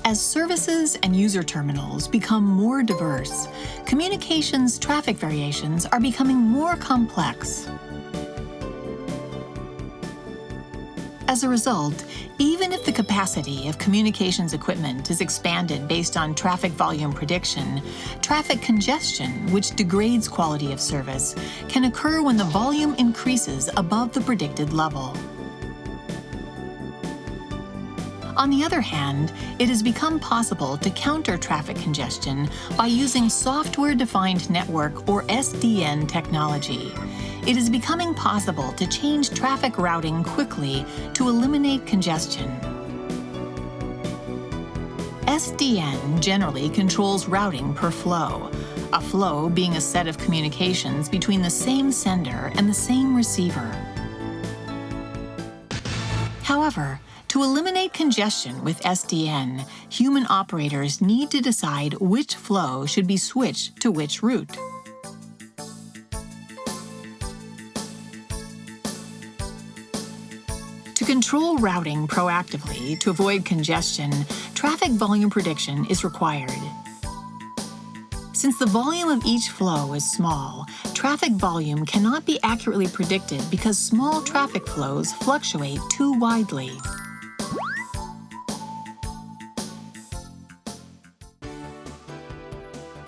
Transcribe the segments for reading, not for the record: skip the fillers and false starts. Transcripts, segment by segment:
As services and user terminals become more diverse, communications traffic variations are becoming more complex. As a result, even if the capacity of communications equipment is expanded based on traffic volume prediction, traffic congestion, which degrades quality of service, can occur when the volume increases above the predicted level. On the other hand, it has become possible to counter traffic congestion by using software-defined network or SDN technology. It is becoming possible to change traffic routing quickly to eliminate congestion. SDN generally controls routing per flow, a flow being a set of communications between the same sender and the same receiver. However, to eliminate congestion with SDN, human operators need to decide which flow should be switched to which route. To control routing proactively to avoid congestion, traffic volume prediction is required. Since the volume of each flow is small, traffic volume cannot be accurately predicted because small traffic flows fluctuate too widely.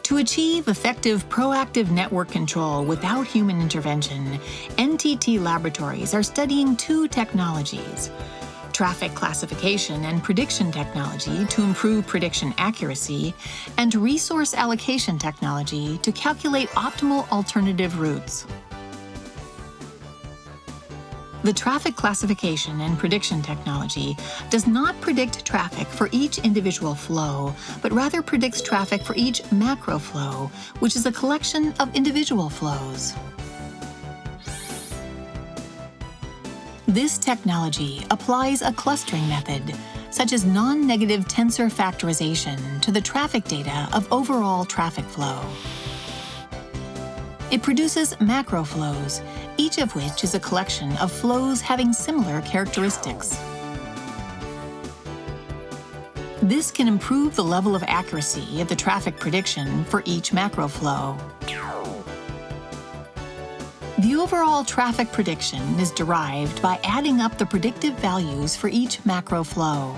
To achieve effective proactive network control without human intervention, NTT Laboratories are studying two technologies: traffic classification and prediction technology to improve prediction accuracy, and resource allocation technology to calculate optimal alternative routes. The traffic classification and prediction technology does not predict traffic for each individual flow, but rather predicts traffic for each macro flow, which is a collection of individual flows. This technology applies a clustering method, such as non-negative tensor factorization, to the traffic data of overall traffic flow. It produces macro flows, each of which is a collection of flows having similar characteristics. This can improve the level of accuracy of the traffic prediction for each macro flow. The overall traffic prediction is derived by adding up the predictive values for each macro flow.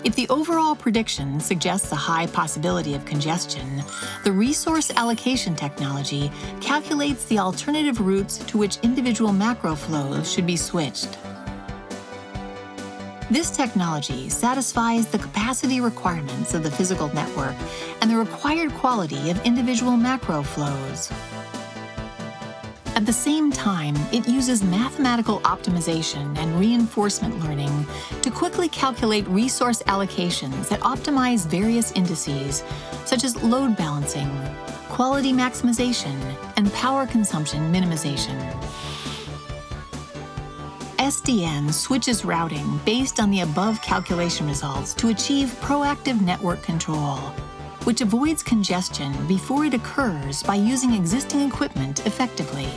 If the overall prediction suggests a high possibility of congestion, the resource allocation technology calculates the alternative routes to which individual macro flows should be switched. This technology satisfies the capacity requirements of the physical network and the required quality of individual macro flows. At the same time, it uses mathematical optimization and reinforcement learning to quickly calculate resource allocations that optimize various indices, such as load balancing, quality maximization, and power consumption minimization. SDN switches routing based on the above calculation results to achieve proactive network control, which avoids congestion before it occurs by using existing equipment effectively.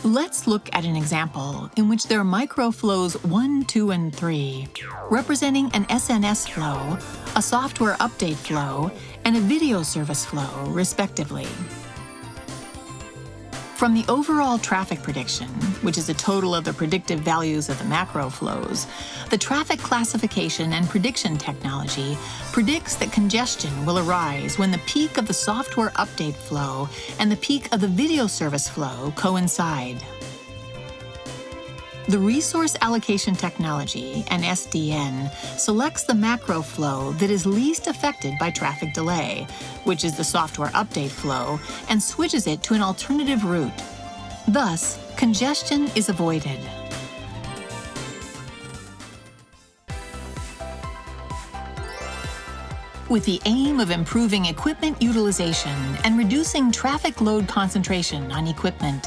Let's look at an example in which there are microflows 1, 2, and 3, representing an SNS flow, a software update flow, and a video service flow, respectively. From the overall traffic prediction, which is a total of the predictive values of the macro flows, the traffic classification and prediction technology predicts that congestion will arise when the peak of the software update flow and the peak of the video service flow coincide. The resource allocation technology, and SDN, selects the macro flow that is least affected by traffic delay, which is the software update flow, and switches it to an alternative route. Thus, congestion is avoided. With the aim of improving equipment utilization and reducing traffic load concentration on equipment,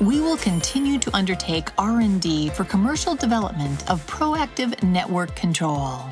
we will continue to undertake R&D for commercial development of proactive network control.